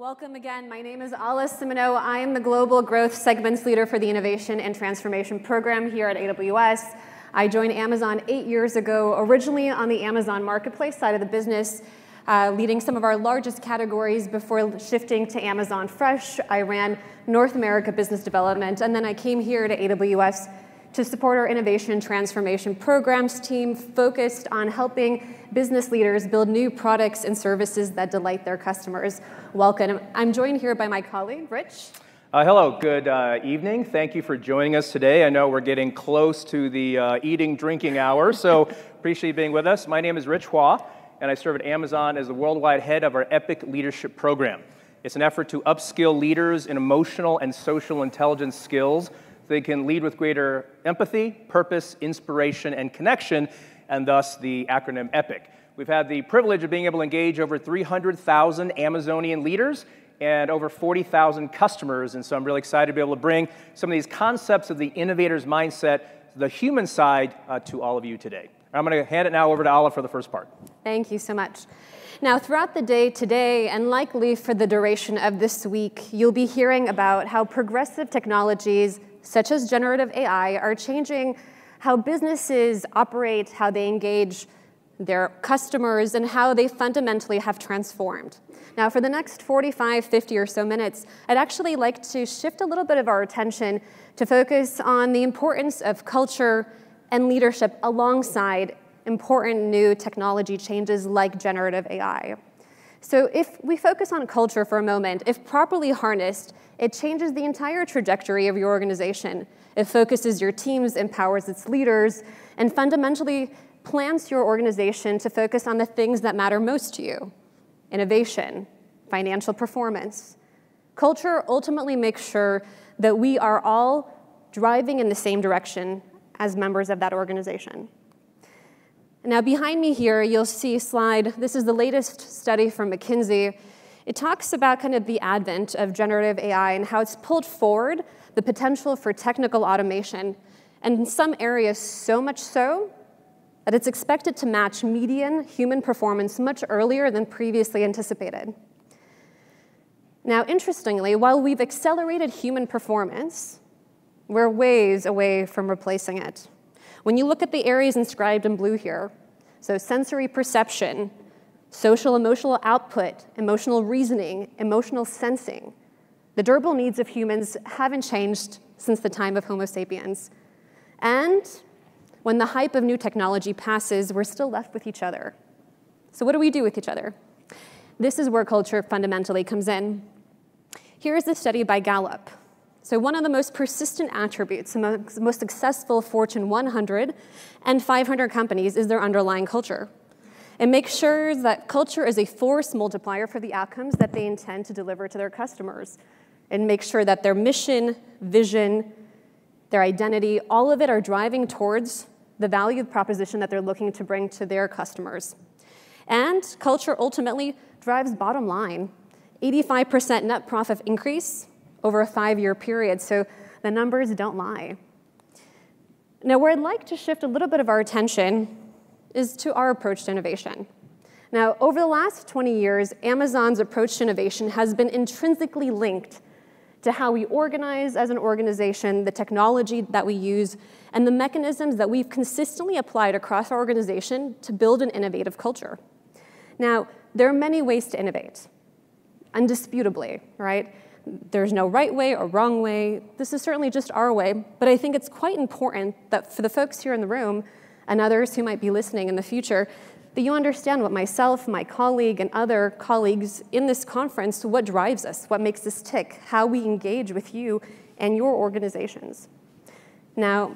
Welcome again. My name is Alice Simoneau. I am the Global Growth Segments Leader for the Innovation and Transformation Program here at AWS. I joined Amazon 8 years ago, originally on the Amazon Marketplace side of the business, leading some of our largest categories before shifting to Amazon Fresh. I ran North America Business Development, and then I came here to AWS to support our Innovation Transformation Programs team focused on helping business leaders build new products and services that delight their customers. Welcome. I'm joined here by my colleague, Rich. Hello, good evening. Thank you for joining us today. I know we're getting close to the eating, drinking hour, so appreciate you being with us. My name is Rich Hua, and I serve at Amazon as the worldwide head of our EPIC Leadership Program. It's an effort to upskill leaders in emotional and social intelligence skills so they can lead with greater empathy, purpose, inspiration, and connection, and thus the acronym EPIC. We've had the privilege of being able to engage over 300,000 Amazonian leaders and over 40,000 customers, and so I'm really excited to be able to bring some of these concepts of the innovator's mindset, the human side, to all of you today. I'm going to hand it now over to Ala for the first part. Thank you so much. Now, throughout the day today, and likely for the duration of this week, you'll be hearing about how progressive technologies, such as generative AI, are changing how businesses operate, how they engage their customers, and how they fundamentally have transformed. Now, for the next 45, 50 or so minutes, I'd actually like to shift a little bit of our attention to focus on the importance of culture and leadership alongside important new technology changes like generative AI. So if we focus on culture for a moment, if properly harnessed, it changes the entire trajectory of your organization. It focuses your teams, empowers its leaders, and fundamentally plans your organization to focus on the things that matter most to you: innovation, financial performance. Culture ultimately makes sure that we are all driving in the same direction as members of that organization. Now, behind me here, you'll see a slide. This is the latest study from McKinsey. It talks about kind of the advent of generative AI and how it's pulled forward the potential for technical automation, and in some areas so much so that it's expected to match median human performance much earlier than previously anticipated. Now, interestingly, while we've accelerated human performance, we're ways away from replacing it. When you look at the areas inscribed in blue here, so sensory perception, social emotional output, emotional reasoning, emotional sensing, the durable needs of humans haven't changed since the time of Homo sapiens. And when the hype of new technology passes, we're still left with each other. So what do we do with each other? This is where culture fundamentally comes in. Here's a study by Gallup. So one of the most persistent attributes among the most successful Fortune 100 and 500 companies is their underlying culture. It makes sure that culture is a force multiplier for the outcomes that they intend to deliver to their customers. And make sure that their mission, vision, their identity, all of it are driving towards the value proposition that they're looking to bring to their customers. And culture ultimately drives bottom line, 85% net profit increase over a 5-year period, so the numbers don't lie. Now, where I'd like to shift a little bit of our attention is to our approach to innovation. Now, over the last 20 years, Amazon's approach to innovation has been intrinsically linked to how we organize as an organization, the technology that we use, and the mechanisms that we've consistently applied across our organization to build an innovative culture. Now, there are many ways to innovate, indisputably, right? There's no right way or wrong way. This is certainly just our way, but I think it's quite important that for the folks here in the room and others who might be listening in the future, that you understand what myself, my colleague, and other colleagues in this conference, what drives us, what makes us tick, how we engage with you and your organizations. Now,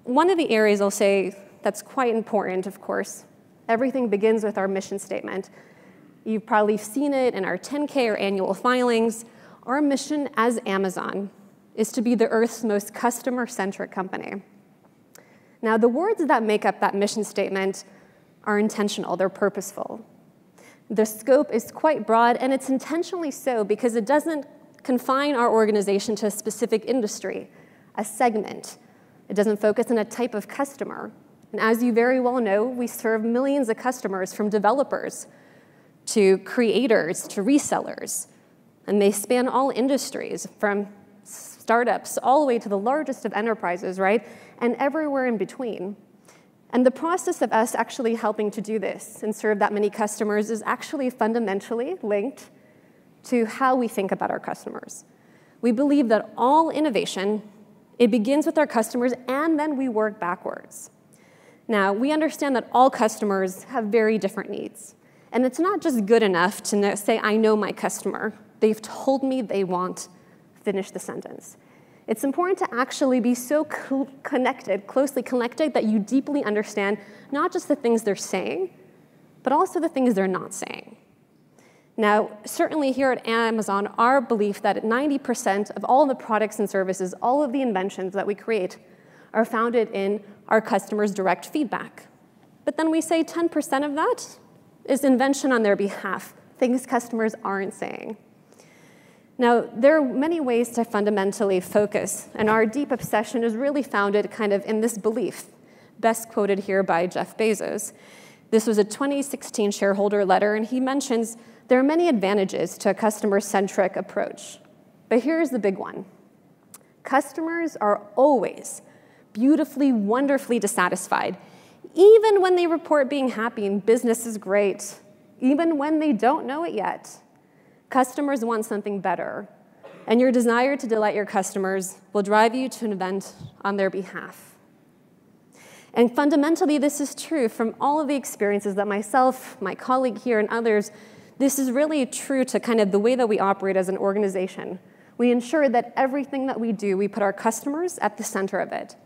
one of the areas I'll say that's quite important, of course, everything begins with our mission statement. You've probably seen it in our 10K or annual filings. Our mission as Amazon is to be the Earth's most customer-centric company. Now, the words that make up that mission statement are intentional, they're purposeful. The scope is quite broad, and it's intentionally so because it doesn't confine our organization to a specific industry, a segment. It doesn't focus on a type of customer. And as you very well know, we serve millions of customers, from developers to creators to resellers And they span all industries, from startups all the way to the largest of enterprises, right? And everywhere in between. And the process of us actually helping to do this and serve that many customers is actually fundamentally linked to how we think about our customers. We believe that all innovation, it begins with our customers, and then we work backwards. Now, we understand that all customers have very different needs. And it's not just good enough to say, I know my customer. They've told me they want, finish the sentence. It's important to actually be so closely connected, that you deeply understand not just the things they're saying, but also the things they're not saying. Now, certainly here at Amazon, our belief that 90% of all the products and services, all of the inventions that we create, are founded in our customers' direct feedback. But then we say 10% of that is invention on their behalf, things customers aren't saying. Now, there are many ways to fundamentally focus, and our deep obsession is really founded kind of in this belief, best quoted here by Jeff Bezos. This was a 2016 shareholder letter, and he mentions there are many advantages to a customer-centric approach. But here's the big one. Customers are always beautifully, wonderfully dissatisfied, even when they report being happy and business is great, even when they don't know it yet. Customers want something better, and your desire to delight your customers will drive you to invent on their behalf. And fundamentally, this is true from all of the experiences that myself, my colleague here, and others, this is really true to kind of the way that we operate as an organization. We ensure that everything that we do, we put our customers at the center of it.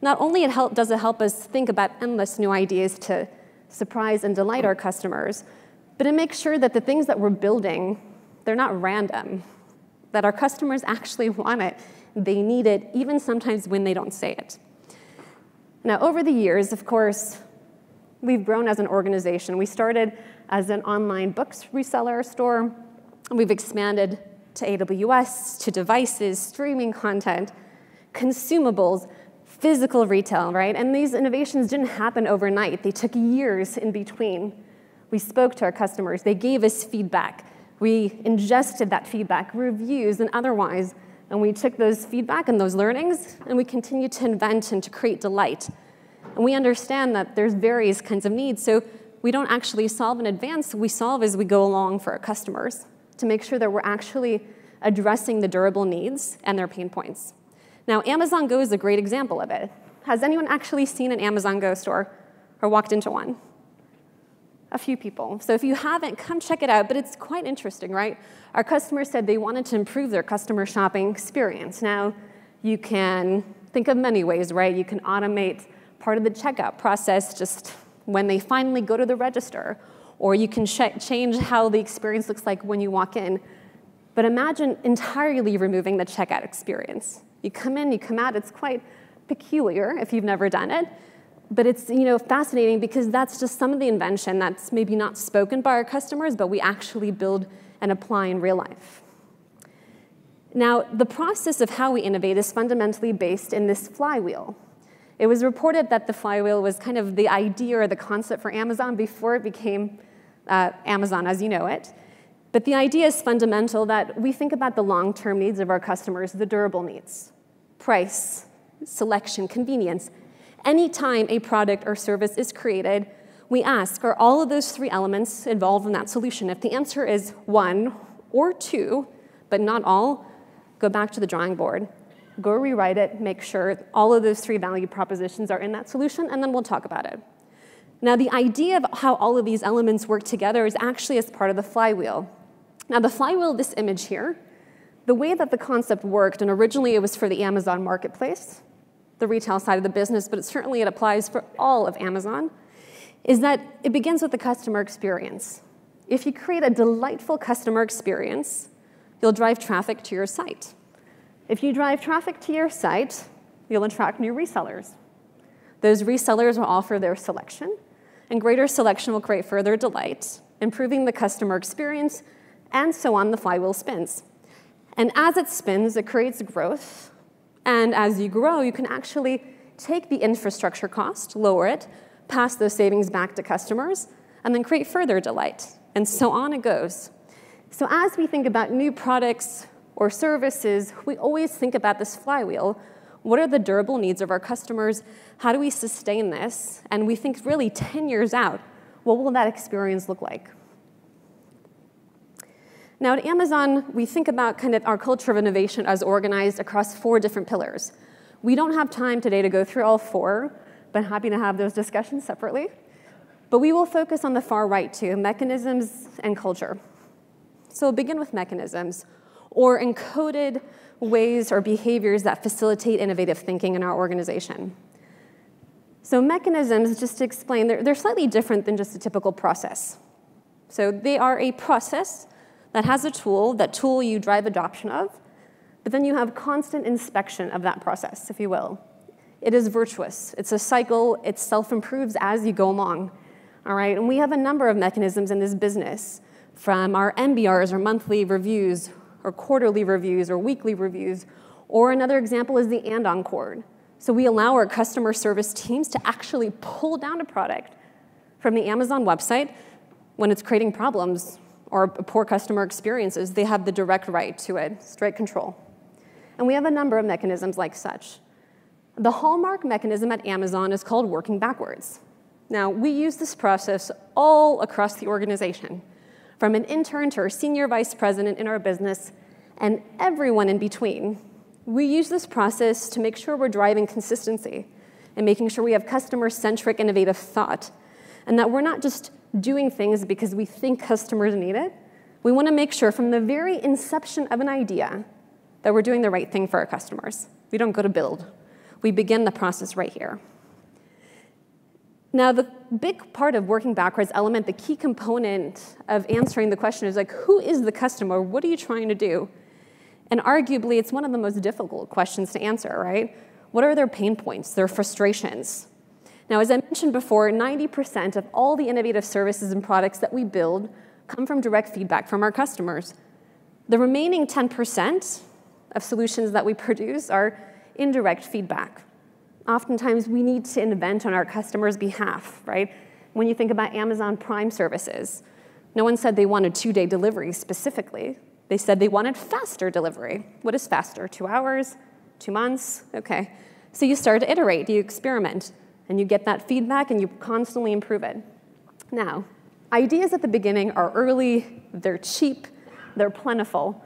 Not only does it help us think about endless new ideas to surprise and delight our customers, but it makes sure that the things that we're building, they're not random, that our customers actually want it. They need it, even sometimes when they don't say it. Now, over the years, of course, we've grown as an organization. We started as an online books reseller store. We've expanded to AWS, to devices, streaming content, consumables, physical retail, right? And these innovations didn't happen overnight. They took years in between. We spoke to our customers. They gave us feedback. We ingested that feedback, reviews and otherwise, and we took those feedback and those learnings, and we continued to invent and to create delight. And we understand that there's various kinds of needs, so we don't actually solve in advance. We solve as we go along for our customers to make sure that we're actually addressing the durable needs and their pain points. Now, Amazon Go is a great example of it. Has anyone actually seen an Amazon Go store or walked into one? A few people. So if you haven't, come check it out. But it's quite interesting, right? Our customers said they wanted to improve their customer shopping experience. Now, you can think of many ways, right? You can automate part of the checkout process just when they finally go to the register. Or you can change how the experience looks like when you walk in. But imagine entirely removing the checkout experience. You come in, you come out. It's quite peculiar if you've never done it. But it's fascinating because that's just some of the invention that's maybe not spoken by our customers, but we actually build and apply in real life. Now, the process of how we innovate is fundamentally based in this flywheel. It was reported that the flywheel was kind of the idea or the concept for Amazon before it became Amazon as you know it. But the idea is fundamental that we think about the long-term needs of our customers, the durable needs, price, selection, convenience. Anytime a product or service is created, we ask, are all of those three elements involved in that solution? If the answer is one or two, but not all, go back to the drawing board. Go rewrite it, make sure all of those three value propositions are in that solution, and then we'll talk about it. Now, the idea of how all of these elements work together is actually as part of the flywheel. Now, the flywheel, this image here, the way that the concept worked, and originally it was for the Amazon marketplace, the retail side of the business, but certainly it applies for all of Amazon, is that it begins with the customer experience. If you create a delightful customer experience, you'll drive traffic to your site. If you drive traffic to your site, you'll attract new resellers. Those resellers will offer their selection, and greater selection will create further delight, improving the customer experience, and so on the flywheel spins. And as it spins, it creates growth. And as you grow, you can actually take the infrastructure cost, lower it, pass those savings back to customers, and then create further delight. And so on it goes. So as we think about new products or services, we always think about this flywheel. What are the durable needs of our customers? How do we sustain this? And we think really 10 years out, what will that experience look like? Now at Amazon, we think about kind of our culture of innovation as organized across 4 different pillars. We don't have time today to go through all 4, but I'm happy to have those discussions separately. But we will focus on the far right too, mechanisms and culture. So we'll begin with mechanisms, or encoded ways or behaviors that facilitate innovative thinking in our organization. So mechanisms, just to explain, they're slightly different than just a typical process. So they are a process that has a tool, that tool you drive adoption of, but then you have constant inspection of that process, if you will. It is virtuous. It's a cycle. It self-improves as you go along. All right, and we have a number of mechanisms in this business, from our MBRs, or monthly reviews, or quarterly reviews, or weekly reviews, or another example is the and-on chord. So we allow our customer service teams to actually pull down a product from the Amazon website when it's creating problems or poor customer experiences. They have the direct right to it, straight control. And we have a number of mechanisms like such. The hallmark mechanism at Amazon is called working backwards. Now, we use this process all across the organization, from an intern to our senior vice president in our business, and everyone in between. We use this process to make sure we're driving consistency and making sure we have customer-centric innovative thought, and that we're not just doing things because we think customers need it. We want to make sure from the very inception of an idea that we're doing the right thing for our customers. We don't go to build. We begin the process right here. Now, the big part of working backwards element, the key component of answering the question is like, who is the customer? What are you trying to do? And arguably, it's one of the most difficult questions to answer, right? What are their pain points, their frustrations? Now, as I mentioned before, 90% of all the innovative services and products that we build come from direct feedback from our customers. The remaining 10% of solutions that we produce are indirect feedback. Oftentimes, we need to invent on our customers' behalf, right? When you think about Amazon Prime services, no one said they wanted 2-day delivery specifically. They said they wanted faster delivery. What is faster? 2 hours? 2 months? Okay. So you start to iterate, you experiment, and you get that feedback, and you constantly improve it. Now, ideas at the beginning are early, they're cheap, they're plentiful.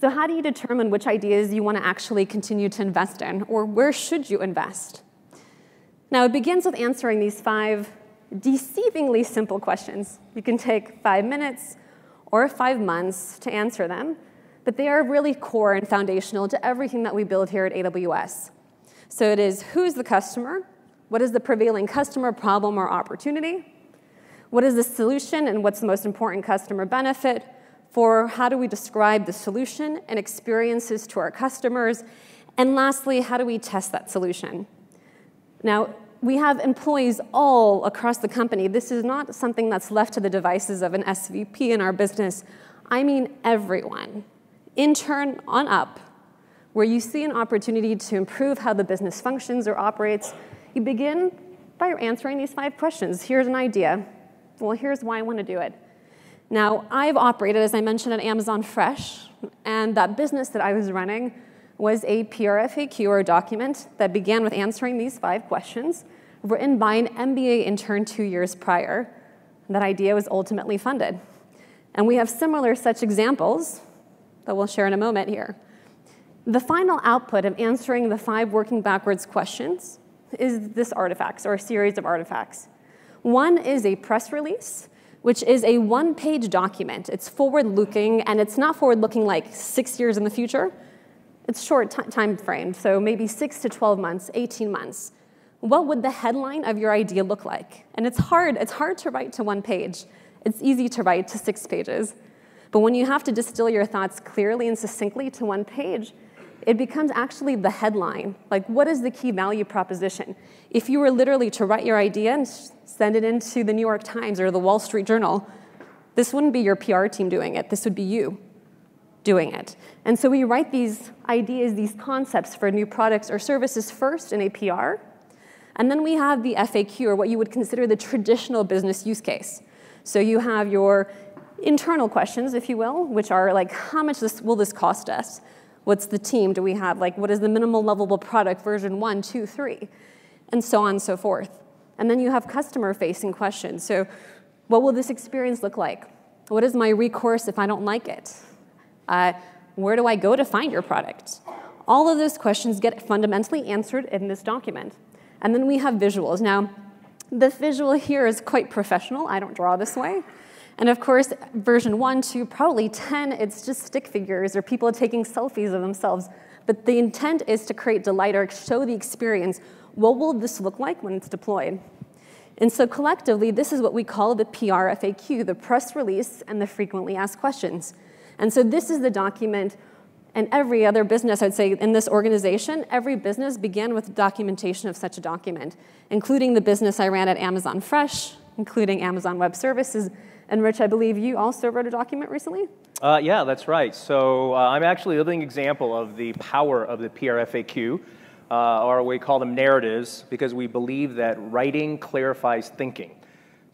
So how do you determine which ideas you want to actually continue to invest in, or where should you invest? Now, it begins with answering these 5 deceivingly simple questions. You can take 5 minutes or 5 months to answer them, but they are really core and foundational to everything that we build here at AWS. So it is, who's the customer? What is the prevailing customer problem or opportunity? What is the solution, and what's the most important customer benefit? For how do we describe the solution and experiences to our customers? And lastly, how do we test that solution? Now, we have employees all across the company. This is not something that's left to the devices of an SVP in our business. I mean everyone, intern on up, where you see an opportunity to improve how the business functions or operates. You begin by answering these 5 questions. Here's an idea. Well, here's why I want to do it. Now, I've operated, as I mentioned, at Amazon Fresh, and that business that I was running was a PRFAQ, or a document that began with answering these 5 questions, written by an MBA intern 2 years prior. That idea was ultimately funded. And we have similar such examples that we'll share in a moment here. The final output of answering the 5 working backwards questions is this artifacts, or a series of artifacts. One is a press release, which is a 1-page document. It's forward-looking, and it's not forward-looking like 6 years in the future. It's short time frame, so maybe 6 to 12 months, 18 months. What would the headline of your idea look like? And it's hard to write to 1 page. It's easy to write to 6 pages. But when you have to distill your thoughts clearly and succinctly to 1 page, it becomes actually the headline. Like, what is the key value proposition? If you were literally to write your idea and send it into the New York Times or the Wall Street Journal, this wouldn't be your PR team doing it. This would be you doing it. And so we write these ideas, these concepts for new products or services first in a PR, and then we have the FAQ, or what you would consider the traditional business use case. So you have your internal questions, if you will, which are like, how much will this cost us? What's the team? Do we have, like, what is the minimal lovable product version 1, 2, 3? And so on and so forth. And then you have customer-facing questions. So what will this experience look like? What is my recourse if I don't like it? Where do I go to find your product? All of those questions get fundamentally answered in this document. And then we have visuals. Now, the visual here is quite professional. I don't draw this way. And of course, version 1 to probably 10, it's just stick figures or people taking selfies of themselves. But the intent is to create delight or show the experience. What will this look like when it's deployed? And so collectively, this is what we call the PR FAQ, the press release and the frequently asked questions. And so this is the document. And every other business, I'd say, in this organization, every business began with documentation of such a document, including the business I ran at Amazon Fresh, including Amazon Web Services. And Rich, I believe you also wrote a document recently? Yeah, that's right. So I'm actually a living example of the power of the PR FAQ, or we call them narratives, because we believe that writing clarifies thinking.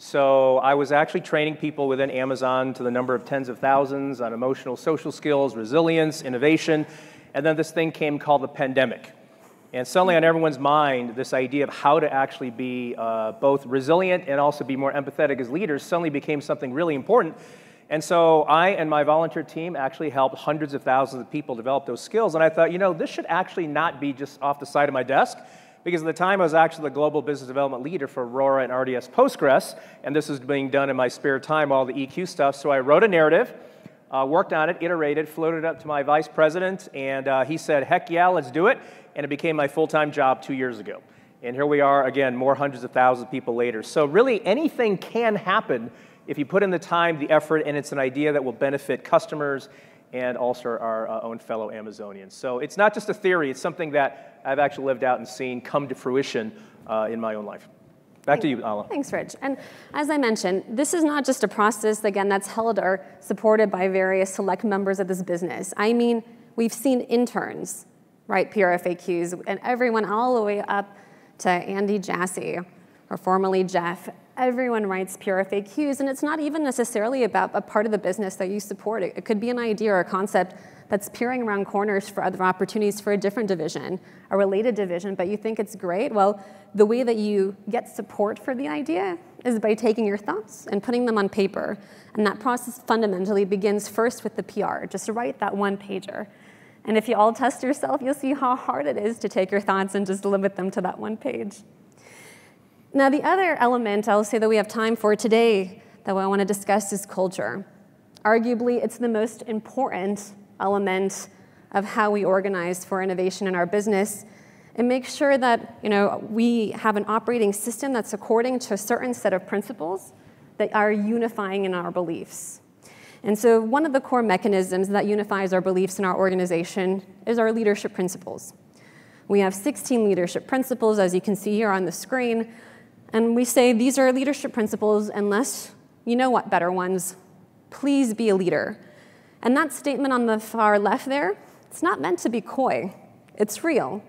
So I was actually training people within Amazon to the number of tens of thousands on emotional social skills, resilience, innovation, and then this thing came called the pandemic. And suddenly on everyone's mind, this idea of how to actually be both resilient and also be more empathetic as leaders suddenly became something really important. And so I and my volunteer team actually helped hundreds of thousands of people develop those skills. And I thought, this should actually not be just off the side of my desk. Because at the time, I was actually the global business development leader for Aurora and RDS Postgres, and this was being done in my spare time, all the EQ stuff. So I wrote a narrative, worked on it, iterated, floated it up to my vice president, and he said, heck yeah, let's do it. And it became my full-time job 2 years ago. And here we are, again, more hundreds of thousands of people later. So really, anything can happen if you put in the time, the effort, and it's an idea that will benefit customers and also our own fellow Amazonians. So it's not just a theory, it's something that I've actually lived out and seen come to fruition in my own life. Back to you, Ala. Thanks, Rich. And as I mentioned, this is not just a process, again, that's held or supported by various select members of this business. I mean, we've seen interns write PR FAQs, and everyone all the way up to Andy Jassy, or formerly Jeff. Everyone writes PR FAQs, and it's not even necessarily about a part of the business that you support. It could be an idea or a concept that's peering around corners for other opportunities for a different division, a related division, but you think it's great. Well, the way that you get support for the idea is by taking your thoughts and putting them on paper. And that process fundamentally begins first with the PR. Just write that one pager. And if you all test yourself, you'll see how hard it is to take your thoughts and just limit them to that one page. Now, the other element I'll say that we have time for today that I want to discuss is culture. Arguably, it's the most important element of how we organize for innovation in our business and make sure that we have an operating system that's according to a certain set of principles that are unifying in our beliefs. And so one of the core mechanisms that unifies our beliefs in our organization is our leadership principles. We have 16 leadership principles, as you can see here on the screen. And we say these are leadership principles unless you know what better ones. Please be a leader. And that statement on the far left there, it's not meant to be coy. It's real.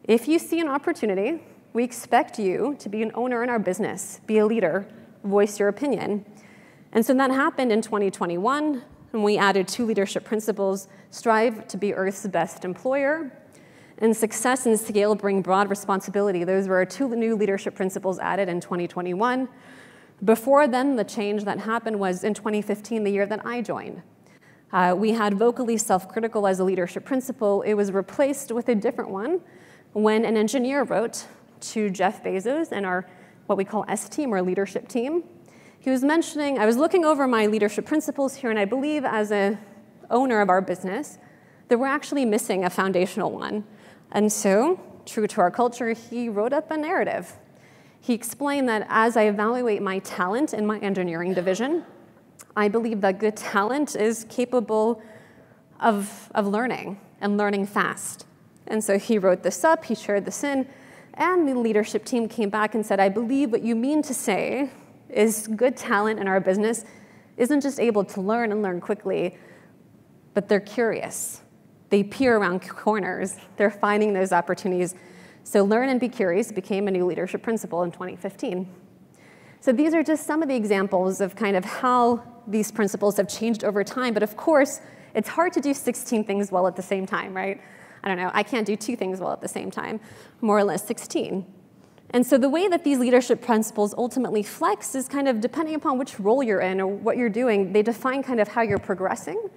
If you see an opportunity, we expect you to be an owner in our business, be a leader, voice your opinion. And so that happened in 2021, and we added 2 leadership principles: strive to be Earth's best employer, and success and scale bring broad responsibility. Those were our 2 new leadership principles added in 2021. Before then, the change that happened was in 2015, the year that I joined. We had vocally self-critical as a leadership principle. It was replaced with a different one when an engineer wrote to Jeff Bezos and our what we call S-team, or leadership team. He was mentioning, I was looking over my leadership principles here, and I believe as an owner of our business, that we're actually missing a foundational one. And so, true to our culture, he wrote up a narrative. He explained that as I evaluate my talent in my engineering division, I believe that good talent is capable of learning and learning fast. And so he wrote this up, he shared this in, and the leadership team came back and said, I believe what you mean to say is good talent in our business isn't just able to learn and learn quickly, but they're curious. They peer around corners. They're finding those opportunities. So learn and be curious became a new leadership principle in 2015. So these are just some of the examples of kind of how these principles have changed over time, but of course, it's hard to do 16 things well at the same time, right? I don't know, I can't do 2 things well at the same time, more or less 16. And so the way that these leadership principles ultimately flex is kind of depending upon which role you're in or what you're doing, they define kind of how you're progressing,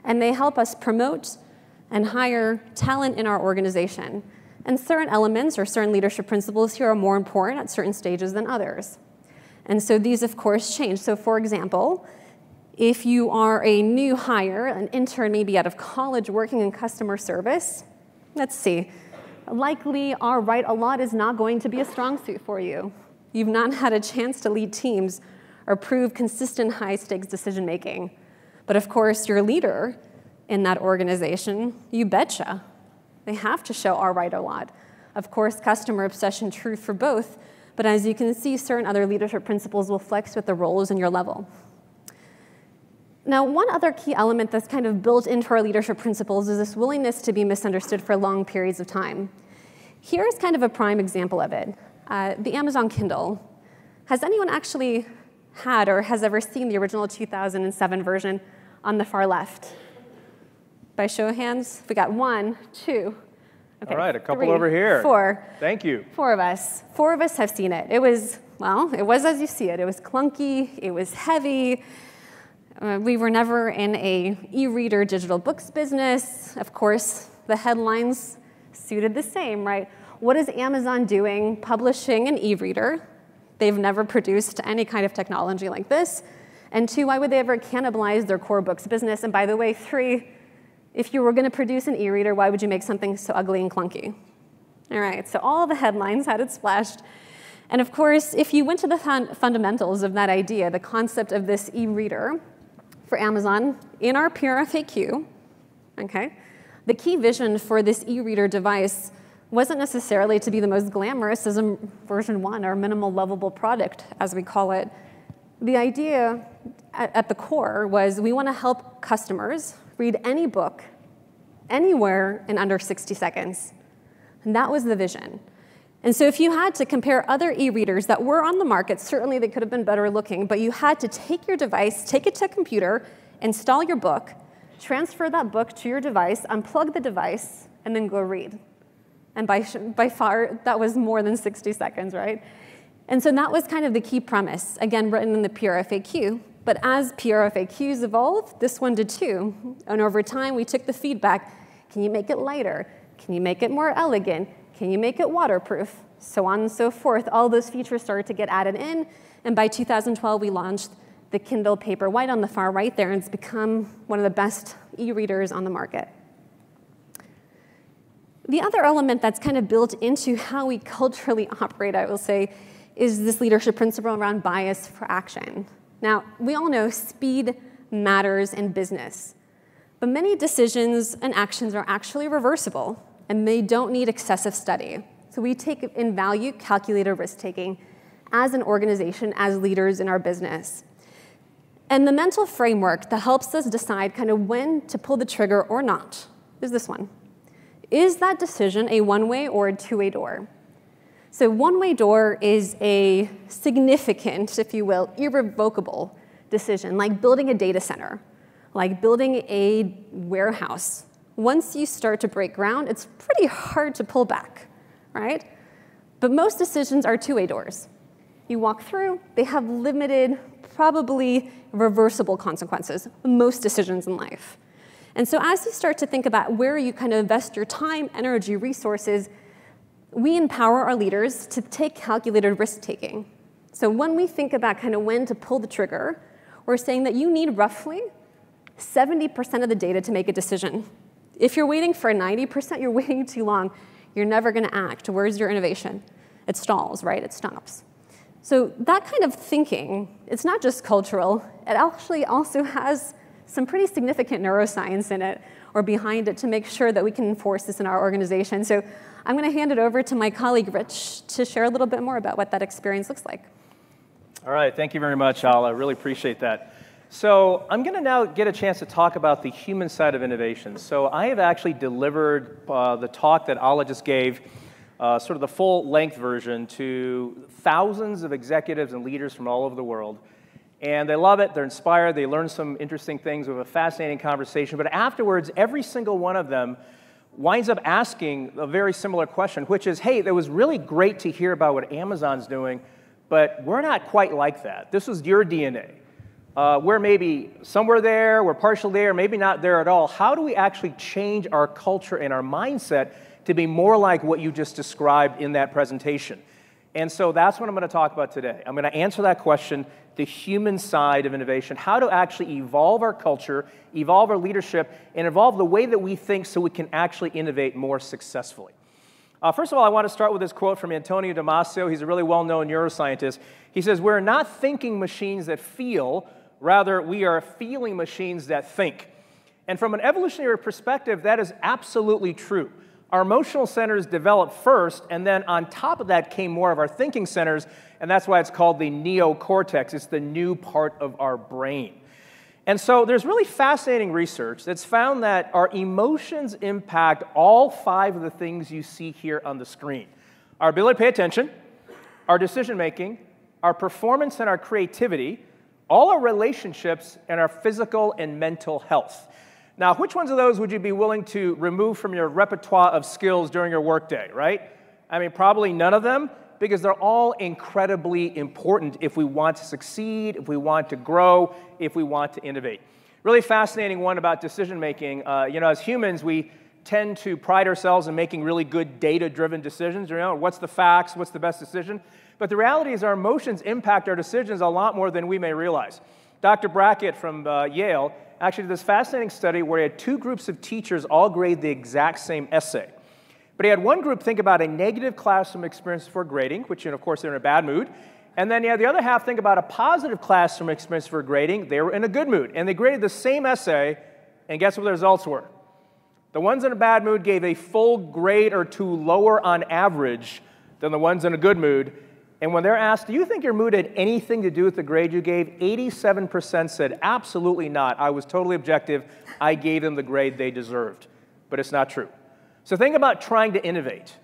and they help us promote and hire talent in our organization. And certain elements or certain leadership principles here are more important at certain stages than others. And so these, of course, change. So for example, if you are a new hire, an intern maybe out of college working in customer service, let's see, likely our write a lot is not going to be a strong suit for you. You've not had a chance to lead teams or prove consistent high-stakes decision-making. But of course, your leader in that organization, you betcha. They have to show our write a lot. Of course, customer obsession true for both, but as you can see, certain other leadership principles will flex with the roles and your level. Now, one other key element that's kind of built into our leadership principles is this willingness to be misunderstood for long periods of time. Here's kind of a prime example of it. The Amazon Kindle. Has anyone actually had or has ever seen the original 2007 version on the far left? By show of hands, we got 1, 2. Okay, all right, a couple 3, over here. 4. Thank you. 4 of us. 4 of us have seen it. It was, well, it was as you see it. It was clunky. It was heavy. We were never in a e-reader digital books business. Of course, the headlines suited the same, right? What is Amazon doing publishing an e-reader? They've never produced any kind of technology like this. And 2, why would they ever cannibalize their core books business? And by the way, 3, if you were going to produce an e-reader, why would you make something so ugly and clunky? All right, so all the headlines had it splashed. And of course, if you went to the fundamentals of that idea, the concept of this e-reader for Amazon, in our PRFAQ, okay, the key vision for this e-reader device wasn't necessarily to be the most glamorous as a version 1 or minimal lovable product, as we call it. The idea at the core was we want to help customers read any book, anywhere in under 60 seconds. And that was the vision. And so if you had to compare other e-readers that were on the market, certainly they could have been better looking, but you had to take your device, take it to a computer, install your book, transfer that book to your device, unplug the device, and then go read. And by far, that was more than 60 seconds, right? And so that was kind of the key premise, again, written in the PRFAQ. But as PRFAQs evolved, this one did too. And over time, we took the feedback. Can you make it lighter? Can you make it more elegant? Can you make it waterproof? So on and so forth. All those features started to get added in. And by 2012, we launched the Kindle Paperwhite on the far right there, and it's become one of the best e-readers on the market. The other element that's kind of built into how we culturally operate, I will say, is this leadership principle around bias for action. Now, we all know speed matters in business, but many decisions and actions are actually reversible, and they don't need excessive study. So we take in value calculated risk-taking as an organization, as leaders in our business. And the mental framework that helps us decide kind of when to pull the trigger or not is this one. Is that decision a one-way or a two-way door? So one-way door is a significant, if you will, irrevocable decision, like building a data center, like building a warehouse. Once you start to break ground, it's pretty hard to pull back, right? But most decisions are two-way doors. You walk through, they have limited, probably reversible consequences, most decisions in life. And so as you start to think about where you kind of invest your time, energy, resources, we empower our leaders to take calculated risk-taking. So when we think about kind of when to pull the trigger, we're saying that you need roughly 70% of the data to make a decision. If you're waiting for 90%, you're waiting too long. You're never going to act. Where's your innovation? It stalls, right? It stops. So that kind of thinking, it's not just cultural. It actually also has some pretty significant neuroscience in it or behind it to make sure that we can enforce this in our organization. So I'm going to hand it over to my colleague, Rich, to share a little bit more about what that experience looks like. All right, thank you very much, Al. I really appreciate that. So I'm going to now get a chance to talk about the human side of innovation. So I have actually delivered the talk that Ala just gave, sort of the full-length version, to thousands of executives and leaders from all over the world. And they love it, they're inspired, they learn some interesting things, we have a fascinating conversation. But afterwards, every single one of them winds up asking a very similar question, which is, hey, it was really great to hear about what Amazon's doing, but we're not quite like that. This was your DNA. We're maybe somewhere there, we're partially there, maybe not there at all. How do we actually change our culture and our mindset to be more like what you just described in that presentation? And so that's what I'm going to talk about today. I'm going to answer that question, the human side of innovation, how to actually evolve our culture, evolve our leadership, and evolve the way that we think so we can actually innovate more successfully. First of all, I want to start with this quote from Antonio Damasio. He's a really well-known neuroscientist. He says, "We're not thinking machines that feel, rather we are feeling machines that think." And from an evolutionary perspective, that is absolutely true. Our emotional centers developed first, and then on top of that came more of our thinking centers, and that's why it's called the neocortex. It's the new part of our brain. And so there's really fascinating research that's found that our emotions impact all 5 of the things you see here on the screen. Our ability to pay attention, our decision-making, our performance and our creativity, all our relationships, and our physical and mental health. Now, which ones of those would you be willing to remove from your repertoire of skills during your workday, right? I mean, probably none of them, because they're all incredibly important if we want to succeed, if we want to grow, if we want to innovate. Really fascinating one about decision-making. As humans, we tend to pride ourselves in making really good data-driven decisions. What's the facts? What's the best decision? But the reality is our emotions impact our decisions a lot more than we may realize. Dr. Brackett from Yale actually did this fascinating study where he had 2 groups of teachers all grade the exact same essay. But he had one group think about a negative classroom experience for grading, which, of course, they're in a bad mood. And then he had the other half think about a positive classroom experience for grading. They were in a good mood. And they graded the same essay, and guess what the results were? The ones in a bad mood gave a full grade or 2 lower on average than the ones in a good mood. And when they're asked, do you think your mood had anything to do with the grade you gave? 87% said, absolutely not. I was totally objective. I gave them the grade they deserved. But it's not true. So think about trying to innovate,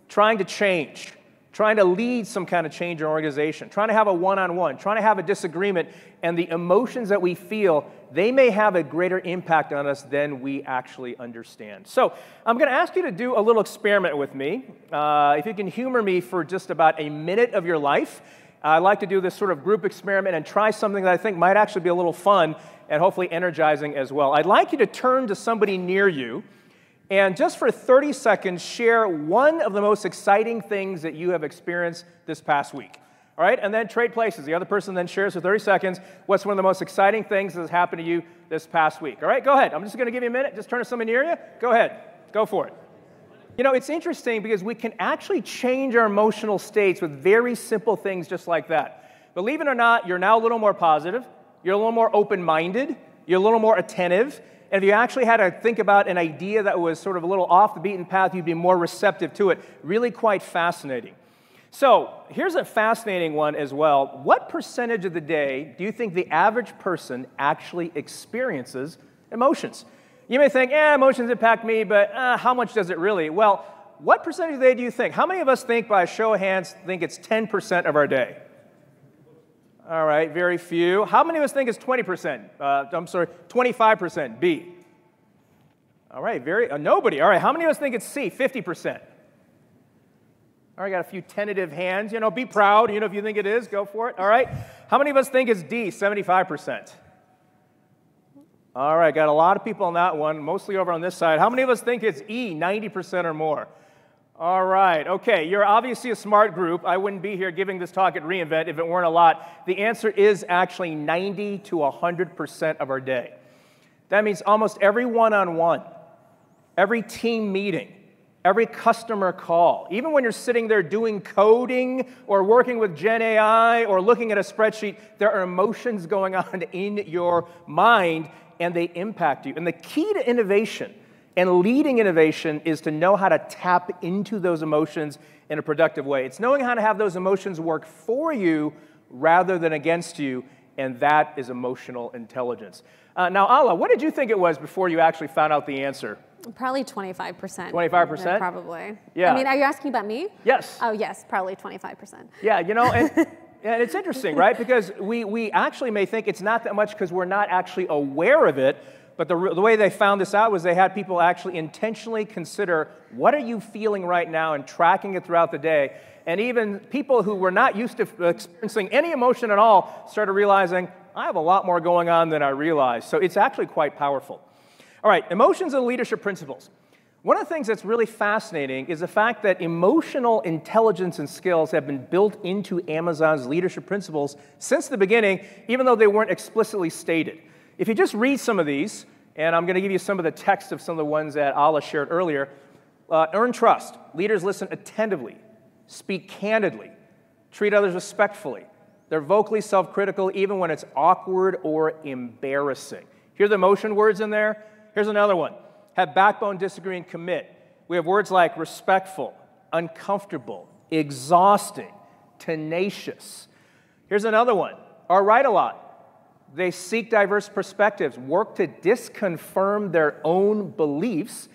trying to change, trying to lead some kind of change in your organization, trying to have a one-on-one, trying to have a disagreement, and the emotions that we feel, they may have a greater impact on us than we actually understand. So I'm going to ask you to do a little experiment with me. If you can humor me for just about a minute of your life, I'd like to do this sort of group experiment and try something that I think might actually be a little fun and hopefully energizing as well. I'd like you to turn to somebody near you and just for 30 seconds, share one of the most exciting things that you have experienced this past week. All right, and then trade places. The other person then shares for 30 seconds what's one of the most exciting things that has happened to you this past week. All right, go ahead. I'm just going to give you a minute. Just turn to somebody near you. Go ahead. Go for it. It's interesting because we can actually change our emotional states with very simple things just like that. Believe it or not, you're now a little more positive. You're a little more open-minded. You're a little more attentive. And if you actually had to think about an idea that was sort of a little off the beaten path, you'd be more receptive to it. Really quite fascinating. So here's a fascinating one as well. What percentage of the day do you think the average person actually experiences emotions? You may think, emotions impact me, but how much does it really? Well, what percentage of the day do you think? How many of us think, by a show of hands, think it's 10% of our day? All right, very few. How many of us think it's 20%? 25%, B. All right, nobody. All right, how many of us think it's C, 50%? All right, got a few tentative hands. Be proud. If you think it is, go for it. All right. How many of us think it's D, 75%? All right, got a lot of people on that one, mostly over on this side. How many of us think it's E, 90% or more? All right, okay, you're obviously a smart group. I wouldn't be here giving this talk at reInvent if it weren't a lot. The answer is actually 90 to 100% of our day. That means almost every one-on-one, every team meeting, every customer call, even when you're sitting there doing coding or working with Gen AI or looking at a spreadsheet, there are emotions going on in your mind, and they impact you. And the key to innovation and leading innovation is to know how to tap into those emotions in a productive way. It's knowing how to have those emotions work for you rather than against you, and that is emotional intelligence. Now, Ala, what did you think it was before you actually found out the answer? Probably 25%. 25%? Probably. Yeah. I mean, are you asking about me? Yes. Oh, yes, probably 25%. Yeah, And it's interesting, right? Because we actually may think it's not that much because we're not actually aware of it, but the way they found this out was they had people actually intentionally consider, what are you feeling right now, and tracking it throughout the day. And even people who were not used to experiencing any emotion at all started realizing, I have a lot more going on than I realized. So it's actually quite powerful. All right, emotions and leadership principles. One of the things that's really fascinating is the fact that emotional intelligence and skills have been built into Amazon's leadership principles since the beginning, even though they weren't explicitly stated. If you just read some of these, and I'm going to give you some of the text of some of the ones that Ala shared earlier, earn trust. Leaders listen attentively, speak candidly, treat others respectfully. They're vocally self-critical even when it's awkward or embarrassing. Hear the emotion words in there? Here's another one. Have backbone, disagree, and commit. We have words like respectful, uncomfortable, exhausting, tenacious. Here's another one. Are right a lot. They seek diverse perspectives, work to disconfirm their own beliefs.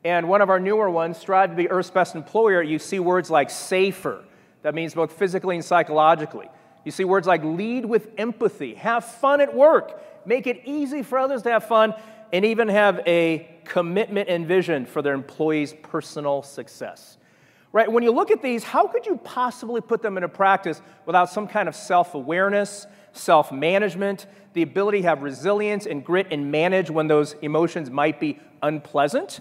And one of our newer ones, strive to be Earth's best employer. You see words like safer. That means both physically and psychologically. You see words like lead with empathy, have fun at work, make it easy for others to have fun, and even have a commitment and vision for their employees' personal success. Right? When you look at these, how could you possibly put them into practice without some kind of self-awareness, self-management, the ability to have resilience and grit and manage when those emotions might be unpleasant?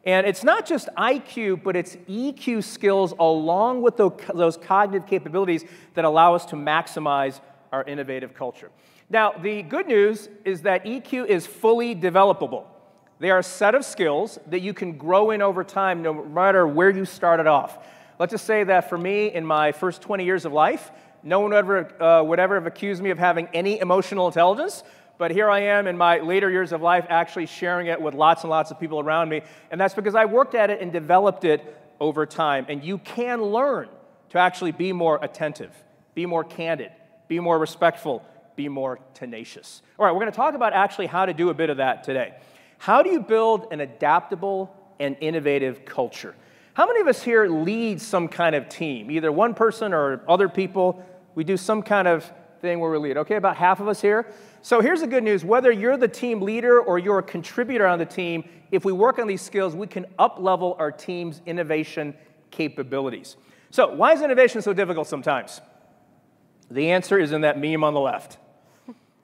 And it's not just IQ, but it's EQ skills along with those cognitive capabilities that allow us to maximize our innovative culture. Now, the good news is that EQ is fully developable. They are a set of skills that you can grow in over time no matter where you started off. Let's just say that for me, in my first 20 years of life, no one would ever have accused me of having any emotional intelligence, but here I am in my later years of life actually sharing it with lots and lots of people around me, and that's because I worked at it and developed it over time. And you can learn to actually be more attentive, be more candid, be more respectful, be more tenacious. All right, we're going to talk about actually how to do a bit of that today. How do you build an adaptable and innovative culture? How many of us here lead some kind of team, either one person or other people? We do some kind of thing where we lead. Okay, about half of us here. So here's the good news. Whether you're the team leader or you're a contributor on the team, if we work on these skills, we can up-level our team's innovation capabilities. So why is innovation so difficult sometimes? The answer is in that meme on the left,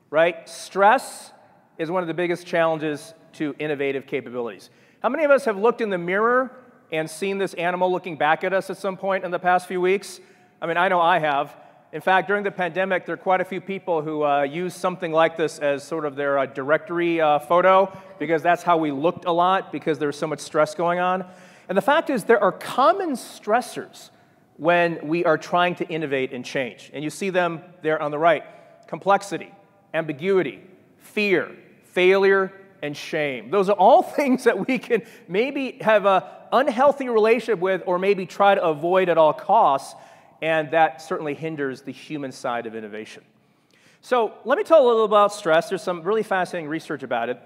right? Stress is one of the biggest challenges to innovative capabilities. How many of us have looked in the mirror and seen this animal looking back at us at some point in the past few weeks? I mean, I know I have. In fact, during the pandemic, there are quite a few people who use something like this as sort of their directory photo, because that's how we looked a lot, because there was so much stress going on. And the fact is, there are common stressors when we are trying to innovate and change. And you see them there on the right. Complexity, ambiguity, fear, failure, and shame. Those are all things that we can maybe have an unhealthy relationship with or maybe try to avoid at all costs, and that certainly hinders the human side of innovation. So let me tell you a little about stress. There's some really fascinating research about it,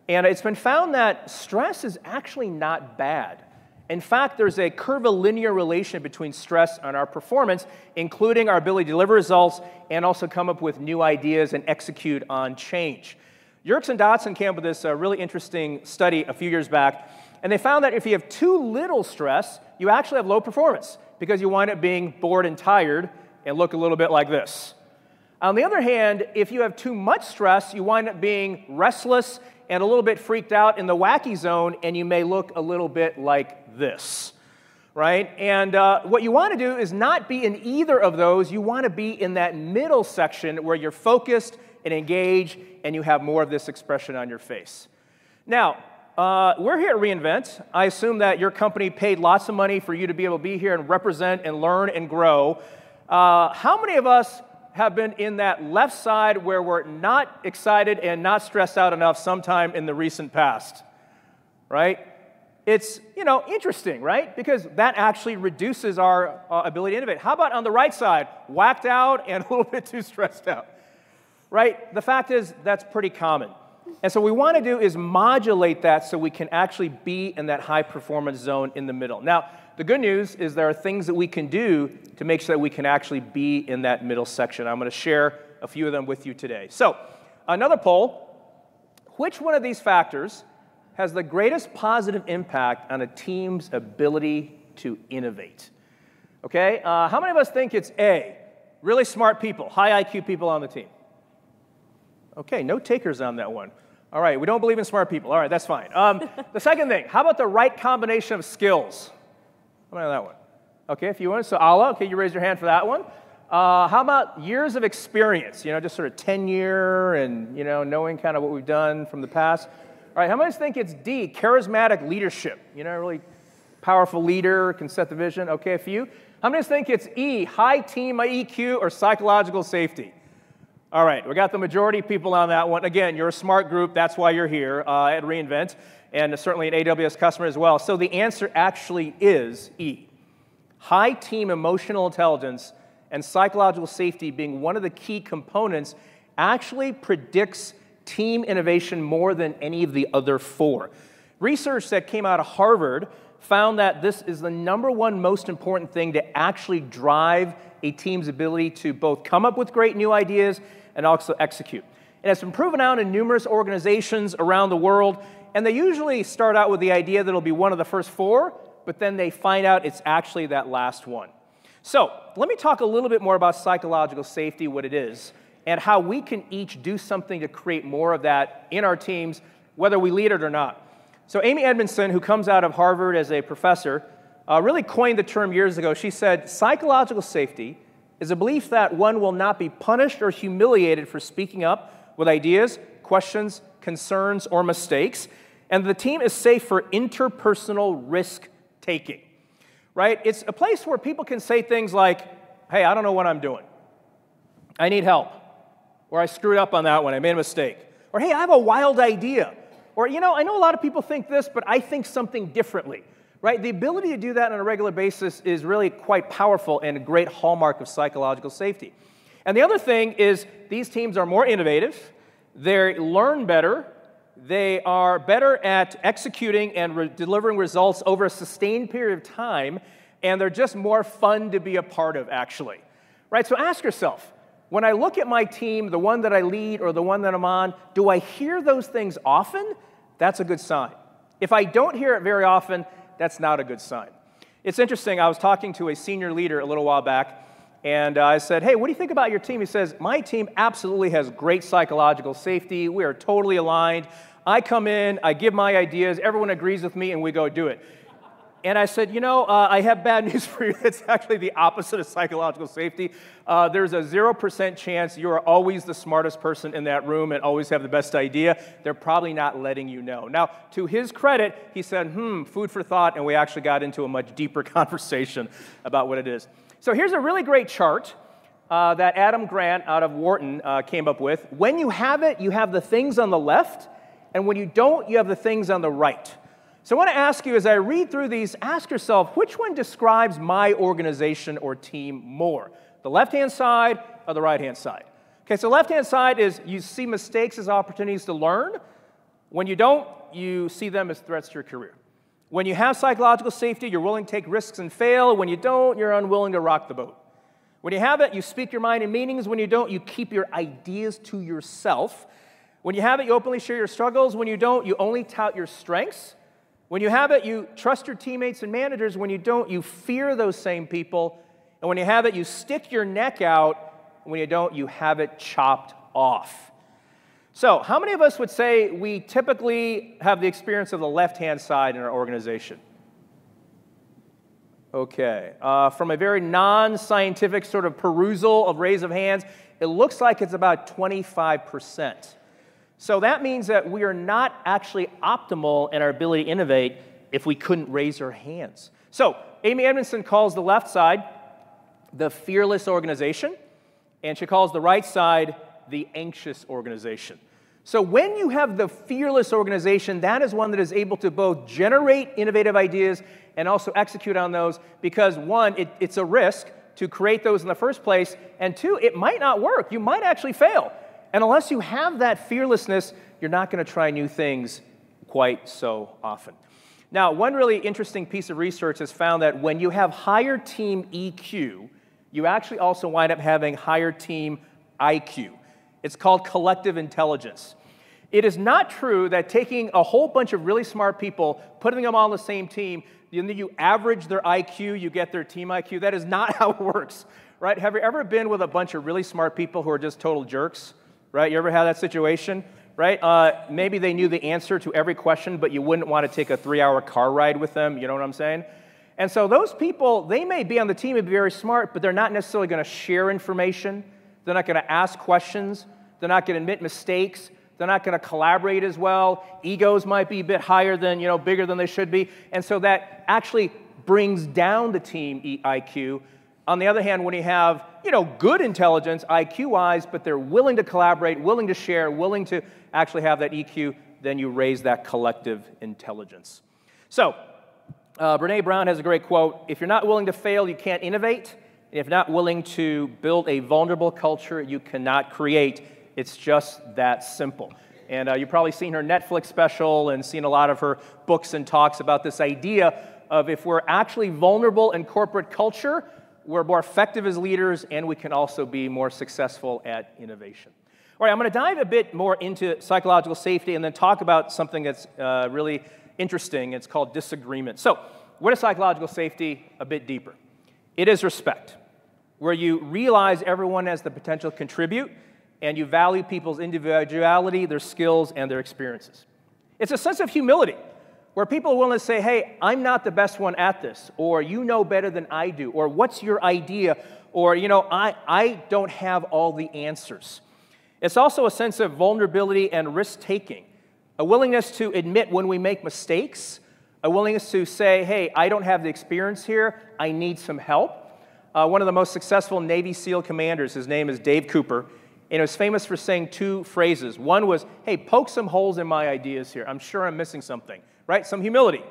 and it's been found that stress is actually not bad. In fact, there's a curvilinear relation between stress and our performance, including our ability to deliver results and also come up with new ideas and execute on change. Yerkes and Dotson came up with this really interesting study a few years back, and they found that if you have too little stress, you actually have low performance because you wind up being bored and tired and look a little bit like this. On the other hand, if you have too much stress, you wind up being restless and a little bit freaked out in the wacky zone, and you may look a little bit like this, right? And what you want to do is not be in either of those. You want to be in that middle section where you're focused and engaged, and you have more of this expression on your face. Now, we're here at reInvent. I assume that your company paid lots of money for you to be able to be here and represent and learn and grow. How many of us have been in that left side where we're not excited and not stressed out enough sometime in the recent past, right? It's, interesting, right? Because that actually reduces our ability to innovate. How about on the right side, whacked out and a little bit too stressed out, right? The fact is that's pretty common. And so what we want to do is modulate that so we can actually be in that high performance zone in the middle. Now, the good news is there are things that we can do to make sure that we can actually be in that middle section. I'm going to share a few of them with you today. So, another poll, which one of these factors has the greatest positive impact on a team's ability to innovate? Okay, how many of us think it's A, really smart people, high IQ people on the team? Okay, no takers on that one. All right, we don't believe in smart people. All right, that's fine. The second thing, how about the right combination of skills? How about that one? Okay, if you want, so Allah, okay, you raise your hand for that one. How about years of experience? Just sort of tenure and, knowing kind of what we've done from the past. All right, how many think it's D, charismatic leadership? Really powerful leader, can set the vision. Okay, a few. How many think it's E, high team EQ or psychological safety? All right, we got the majority of people on that one. Again, you're a smart group. That's why you're here at reInvent, and certainly an AWS customer as well. So the answer actually is E. High team emotional intelligence and psychological safety being one of the key components actually predicts team innovation more than any of the other four. Research that came out of Harvard found that this is the #1 most important thing to actually drive a team's ability to both come up with great new ideas and also execute. And it's been proven out in numerous organizations around the world, and they usually start out with the idea that it'll be one of the first four, but then they find out it's actually that last one. So let me talk a little bit more about psychological safety, what it is, and how we can each do something to create more of that in our teams, whether we lead it or not. So Amy Edmondson, who comes out of Harvard as a professor, really coined the term years ago. She said, psychological safety is a belief that one will not be punished or humiliated for speaking up with ideas, questions, concerns, or mistakes, and the team is safe for interpersonal risk-taking, right? It's a place where people can say things like, hey, I don't know what I'm doing. I need help. Or I screwed up on that one. I made a mistake. Or, hey, I have a wild idea. Or, I know a lot of people think this, but I think something differently, right? The ability to do that on a regular basis is really quite powerful and a great hallmark of psychological safety. And the other thing is these teams are more innovative, they learn better, they are better at executing and delivering results over a sustained period of time, and they're just more fun to be a part of, actually, right? So ask yourself, when I look at my team, the one that I lead or the one that I'm on, do I hear those things often? That's a good sign. If I don't hear it very often, that's not a good sign. It's interesting, I was talking to a senior leader a little while back, and I said, hey, what do you think about your team? He says, my team absolutely has great psychological safety. We are totally aligned. I come in, I give my ideas, everyone agrees with me, and we go do it. And I said, I have bad news for you. It's actually the opposite of psychological safety. There's a 0% chance you are always the smartest person in that room and always have the best idea. They're probably not letting you know. Now, to his credit, he said, food for thought, and we actually got into a much deeper conversation about what it is. So here's a really great chart that Adam Grant out of Wharton came up with. When you have it, you have the things on the left, and when you don't, you have the things on the right. So I want to ask you, as I read through these, ask yourself, which one describes my organization or team more? The left-hand side or the right-hand side? Okay, so left-hand side is you see mistakes as opportunities to learn. When you don't, you see them as threats to your career. When you have psychological safety, you're willing to take risks and fail. When you don't, you're unwilling to rock the boat. When you have it, you speak your mind in meetings. When you don't, you keep your ideas to yourself. When you have it, you openly share your struggles. When you don't, you only tout your strengths. When you have it, you trust your teammates and managers. When you don't, you fear those same people. And when you have it, you stick your neck out. And when you don't, you have it chopped off. So how many of us would say we typically have the experience of the left-hand side in our organization? Okay. From a very non-scientific sort of perusal of raise of hands, it looks like it's about 25%. So that means that we are not actually optimal in our ability to innovate if we couldn't raise our hands. So Amy Edmondson calls the left side the fearless organization, and she calls the right side the anxious organization. So when you have the fearless organization, that is one that is able to both generate innovative ideas and also execute on those because, one, it's a risk to create those in the first place, and two, it might not work. You might actually fail. And unless you have that fearlessness, you're not going to try new things quite so often. Now, one really interesting piece of research has found that when you have higher team EQ, you actually also wind up having higher team IQ. It's called collective intelligence. It is not true that taking a whole bunch of really smart people, putting them all on the same team, and then you average their IQ, you get their team IQ. That is not how it works, right? Have you ever been with a bunch of really smart people who are just total jerks, right? You ever had that situation, right? Maybe they knew the answer to every question, but you wouldn't want to take a 3-hour car ride with them, you know what I'm saying? And so those people, they may be on the team and be very smart, but they're not necessarily going to share information. They're not going to ask questions. They're not going to admit mistakes. They're not going to collaborate as well. Egos might be a bit higher than, bigger than they should be. And so that actually brings down the team IQ. On the other hand, when you have, good intelligence IQ-wise, but they're willing to collaborate, willing to share, willing to actually have that EQ, then you raise that collective intelligence. So, Brené Brown has a great quote: if you're not willing to fail, you can't innovate. And if you're not willing to build a vulnerable culture, you cannot create. It's just that simple. And you've probably seen her Netflix special and seen a lot of her books and talks about this idea of if we're actually vulnerable in corporate culture, we're more effective as leaders, and we can also be more successful at innovation. All right, I'm going to dive a bit more into psychological safety and then talk about something that's really interesting. It's called disagreement. So, what is psychological safety? A bit deeper. It is respect, where you realize everyone has the potential to contribute, and you value people's individuality, their skills, and their experiences. It's a sense of humility, where people are willing to say, hey, I'm not the best one at this, or you know better than I do, or what's your idea, or, I don't have all the answers. It's also a sense of vulnerability and risk-taking, a willingness to admit when we make mistakes, a willingness to say, hey, I don't have the experience here, I need some help. One of the most successful Navy SEAL commanders, his name is Dave Cooper, and he was famous for saying 2 phrases. One was, hey, poke some holes in my ideas here. I'm sure I'm missing something, right? Some humility.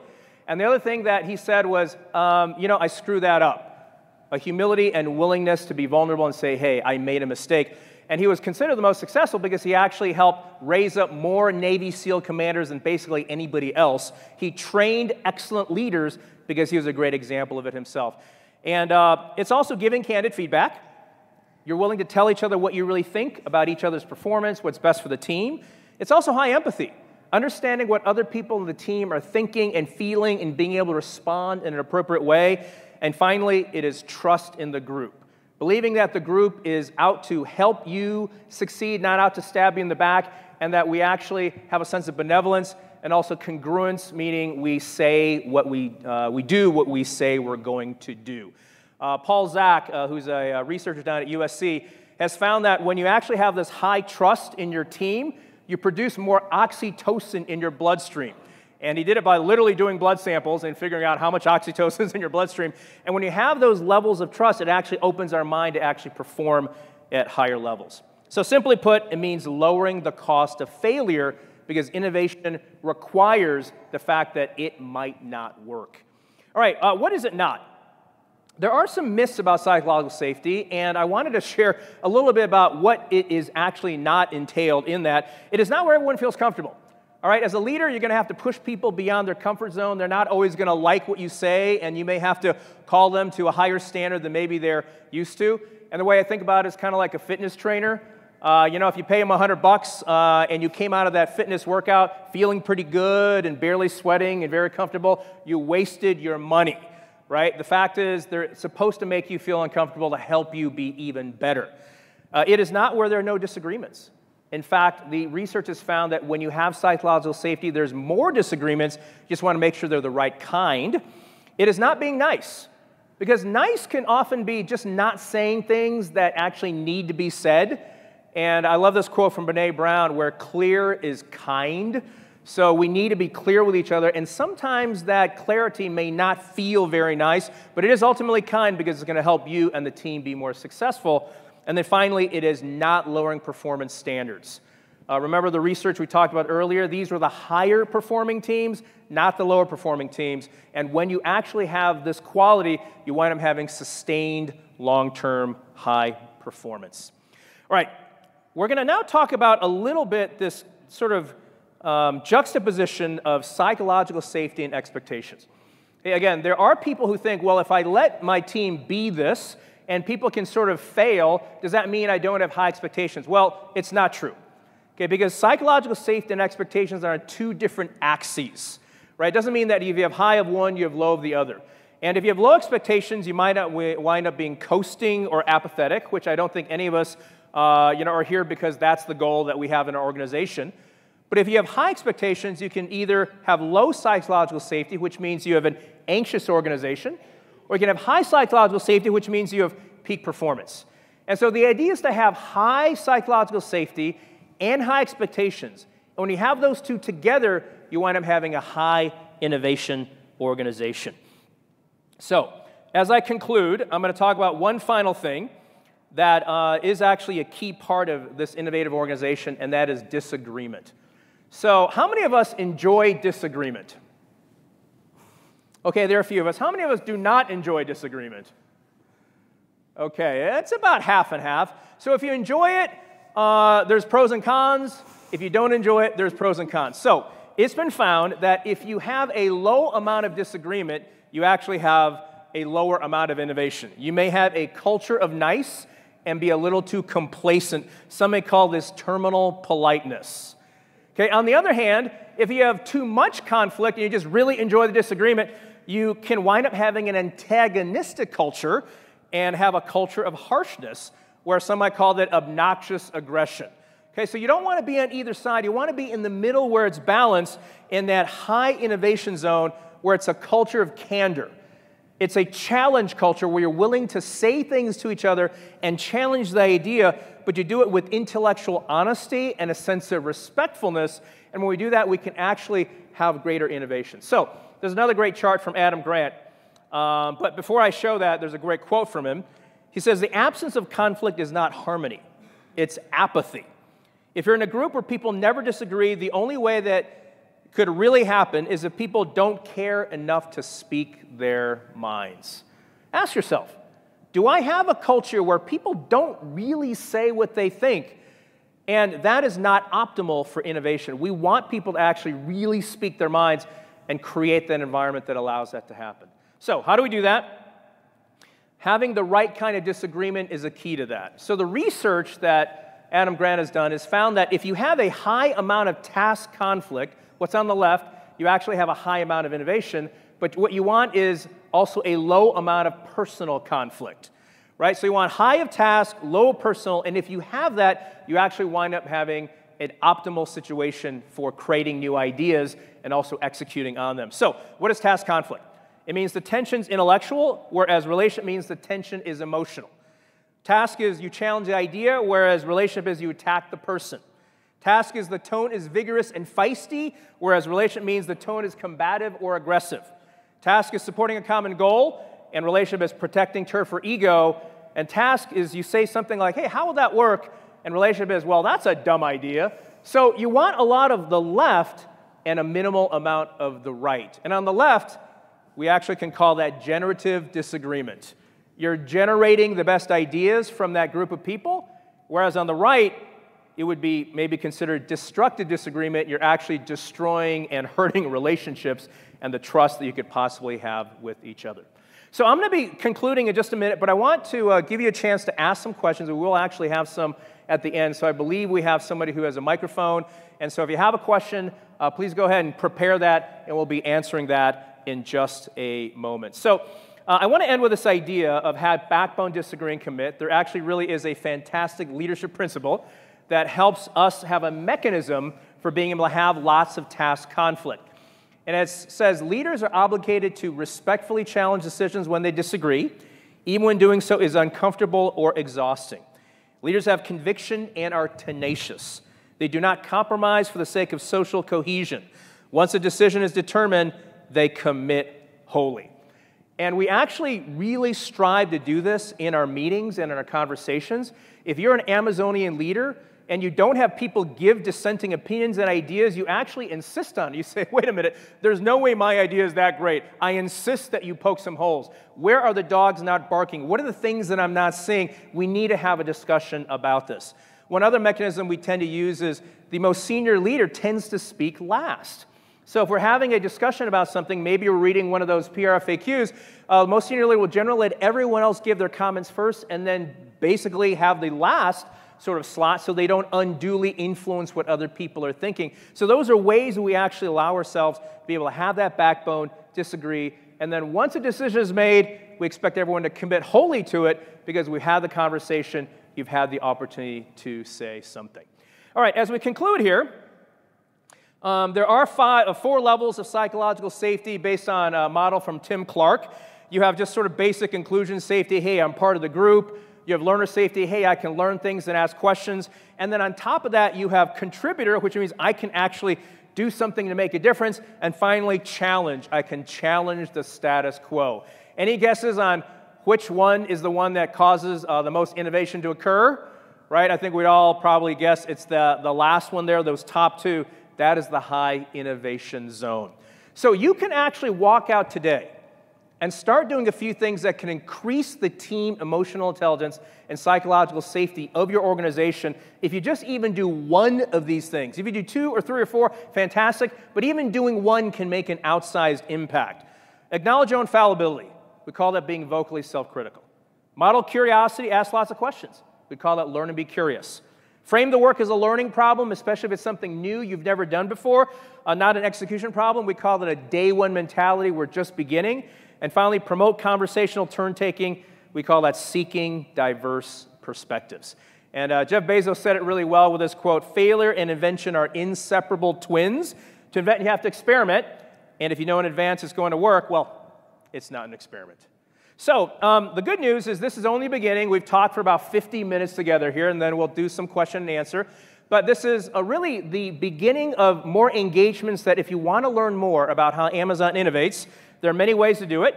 And the other thing that he said was, I screwed that up. A humility and willingness to be vulnerable and say, hey, I made a mistake. And he was considered the most successful because he actually helped raise up more Navy SEAL commanders than basically anybody else. He trained excellent leaders because he was a great example of it himself. And it's also giving candid feedback. You're willing to tell each other what you really think about each other's performance, what's best for the team. It's also high empathy, understanding what other people in the team are thinking and feeling and being able to respond in an appropriate way. And finally, it is trust in the group, believing that the group is out to help you succeed, not out to stab you in the back, and that we actually have a sense of benevolence and also congruence, meaning we say what we do what we say we're going to do. Paul Zak, who's a researcher down at USC, has found that when you actually have this high trust in your team, you produce more oxytocin in your bloodstream. And he did it by literally doing blood samples and figuring out how much oxytocin is in your bloodstream. And when you have those levels of trust, it actually opens our mind to actually perform at higher levels. So simply put, it means lowering the cost of failure because innovation requires the fact that it might not work. All right, what is it not? There are some myths about psychological safety, and I wanted to share a little bit about what it is actually not entailed in that. It is not where everyone feels comfortable. All right, as a leader, you're going to have to push people beyond their comfort zone. They're not always going to like what you say, and you may have to call them to a higher standard than maybe they're used to. And the way I think about it is kind of like a fitness trainer. If you pay them $100 and you came out of that fitness workout feeling pretty good and barely sweating and very comfortable, you wasted your money. Right? The fact is, they're supposed to make you feel uncomfortable to help you be even better. It is not where there are no disagreements. In fact, the research has found that when you have psychological safety, there's more disagreements. You just want to make sure they're the right kind. It is not being nice, because nice can often be just not saying things that actually need to be said. And I love this quote from Brené Brown, where clear is kind. So we need to be clear with each other, and sometimes that clarity may not feel very nice, but it is ultimately kind because it's going to help you and the team be more successful. And then finally, it is not lowering performance standards. Remember the research we talked about earlier? These were the higher performing teams, not the lower performing teams. And when you actually have this quality, you wind up having sustained long-term high performance. All right, we're going to now talk about a little bit this sort of juxtaposition of psychological safety and expectations. Okay, again, there are people who think, well, if I let my team be this and people can sort of fail, does that mean I don't have high expectations? Well, it's not true. Okay, because psychological safety and expectations are on two different axes. Right? It doesn't mean that if you have high of one, you have low of the other. And if you have low expectations, you might not wind up being coasting or apathetic, which I don't think any of us are here because that's the goal that we have in our organization. But if you have high expectations, you can either have low psychological safety, which means you have an anxious organization, or you can have high psychological safety, which means you have peak performance. And so the idea is to have high psychological safety and high expectations. And when you have those two together, you wind up having a high innovation organization. So, as I conclude, I'm going to talk about one final thing that is actually a key part of this innovative organization, and that is disagreement. So, how many of us enjoy disagreement? Okay, there are a few of us. How many of us do not enjoy disagreement? Okay, it's about half and half. So if you enjoy it, there's pros and cons. If you don't enjoy it, there's pros and cons. So it's been found that if you have a low amount of disagreement, you actually have a lower amount of innovation. You may have a culture of nice and be a little too complacent. Some may call this terminal politeness. Okay, on the other hand, if you have too much conflict and you just really enjoy the disagreement, you can wind up having an antagonistic culture and have a culture of harshness, where some might call that obnoxious aggression. Okay, so you don't want to be on either side. You want to be in the middle where it's balanced, in that high innovation zone where it's a culture of candor. It's a challenge culture where you're willing to say things to each other and challenge the idea, but you do it with intellectual honesty and a sense of respectfulness. And when we do that, we can actually have greater innovation. So there's another great chart from Adam Grant. But before I show that, there's a great quote from him. He says, "The absence of conflict is not harmony. It's apathy. If you're in a group where people never disagree, the only way that could really happen is if people don't care enough to speak their minds." Ask yourself, do I have a culture where people don't really say what they think? And that is not optimal for innovation. We want people to actually really speak their minds and create that environment that allows that to happen. So how do we do that? Having the right kind of disagreement is a key to that. So the research that Adam Grant has done has found that if you have a high amount of task conflict, what's on the left, you actually have a high amount of innovation, but what you want is also a low amount of personal conflict, right? So you want high of task, low of personal, and if you have that, you actually wind up having an optimal situation for creating new ideas and also executing on them. So what is task conflict? It means the tension's intellectual, whereas relationship means the tension is emotional. Task is you challenge the idea, whereas relationship is you attack the person. Task is the tone is vigorous and feisty, whereas relationship means the tone is combative or aggressive. Task is supporting a common goal, and relationship is protecting turf or ego. And task is you say something like, hey, how will that work? And relationship is, well, that's a dumb idea. So you want a lot of the left and a minimal amount of the right. And on the left, we actually can call that generative disagreement. You're generating the best ideas from that group of people, whereas on the right, it would be maybe considered destructive disagreement. You're actually destroying and hurting relationships and the trust that you could possibly have with each other. So I'm going to be concluding in just a minute, but I want to give you a chance to ask some questions. We will actually have some at the end. So I believe we have somebody who has a microphone. And so if you have a question, please go ahead and prepare that, and we'll be answering that in just a moment. So I want to end with this idea of have backbone, disagree, and commit. There actually really is a fantastic leadership principle that helps us have a mechanism for being able to have lots of task conflict. And it says leaders are obligated to respectfully challenge decisions when they disagree, even when doing so is uncomfortable or exhausting. Leaders have conviction and are tenacious. They do not compromise for the sake of social cohesion. Once a decision is determined, they commit wholly. And we actually really strive to do this in our meetings and in our conversations. If you're an Amazonian leader and you don't have people give dissenting opinions and ideas, you actually insist on it. You say, wait a minute, there's no way my idea is that great. I insist that you poke some holes. Where are the dogs not barking? What are the things that I'm not seeing? We need to have a discussion about this. One other mechanism we tend to use is the most senior leader tends to speak last. So if we're having a discussion about something, maybe we're reading one of those PRFAQs, most senior leader will generally let everyone else give their comments first and then basically have the last sort of slot so they don't unduly influence what other people are thinking. So those are ways that we actually allow ourselves to be able to have that backbone, disagree, and then once a decision is made, we expect everyone to commit wholly to it because we've had the conversation, you've had the opportunity to say something. All right, as we conclude here, there are four levels of psychological safety based on a model from Tim Clark. You have just sort of basic inclusion safety, hey, I'm part of the group. You have learner safety, hey, I can learn things and ask questions. And then on top of that, you have contributor, which means I can actually do something to make a difference. And finally, challenge. I can challenge the status quo. Any guesses on which one is the one that causes the most innovation to occur? Right? I think we'd all probably guess it's the last one there, those top two. That is the high innovation zone. So you can actually walk out today and start doing a few things that can increase the team emotional intelligence and psychological safety of your organization. If you just even do one of these things, if you do 2 or 3 or 4, fantastic, but even doing one can make an outsized impact. Acknowledge your own fallibility. We call that being vocally self-critical. Model curiosity, ask lots of questions. We call that learn and be curious. Frame the work as a learning problem, especially if it's something new you've never done before, not an execution problem. We call that a day one mentality. We're just beginning. And finally, promote conversational turn-taking. We call that seeking diverse perspectives. And Jeff Bezos said it really well with this quote, failure and invention are inseparable twins. To invent, you have to experiment. And if you know in advance it's going to work, well, it's not an experiment. So the good news is this is only beginning. We've talked for about 50 minutes together here, and then we'll do some question and answer. But this is really the beginning of more engagements that if you want to learn more about how Amazon innovates, there are many ways to do it.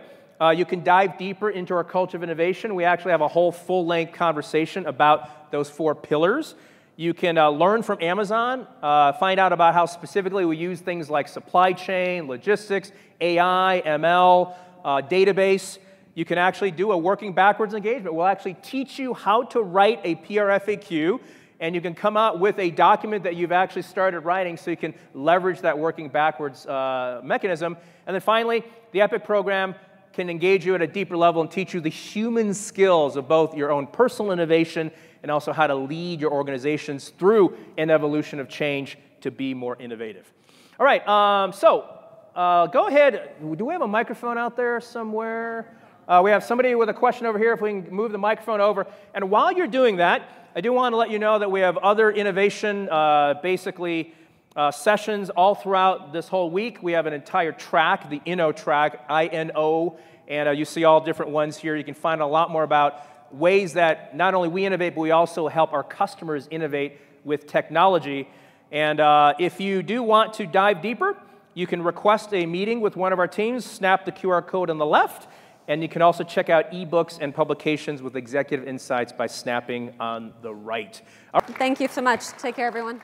You can dive deeper into our culture of innovation. We actually have a whole full-length conversation about those 4 pillars. You can learn from Amazon, find out about how specifically we use things like supply chain, logistics, AI, ML, database. You can actually do a working backwards engagement. We'll actually teach you how to write a PRFAQ, and you can come out with a document that you've actually started writing so you can leverage that working backwards mechanism. And then finally, the EPIC program can engage you at a deeper level and teach you the human skills of both your own personal innovation and also how to lead your organizations through an evolution of change to be more innovative. All right, go ahead. Do we have a microphone out there somewhere? We have somebody with a question over here, if we can move the microphone over. And while you're doing that, I do want to let you know that we have other innovation, sessions all throughout this whole week. We have an entire track, the INO track, I-N-O, and you see all different ones here. You can find a lot more about ways that not only we innovate, but we also help our customers innovate with technology. And if you do want to dive deeper, you can request a meeting with one of our teams, snap the QR code on the left, and you can also check out ebooks and publications with executive insights by snapping on the right. Thank you so much. Take care, everyone.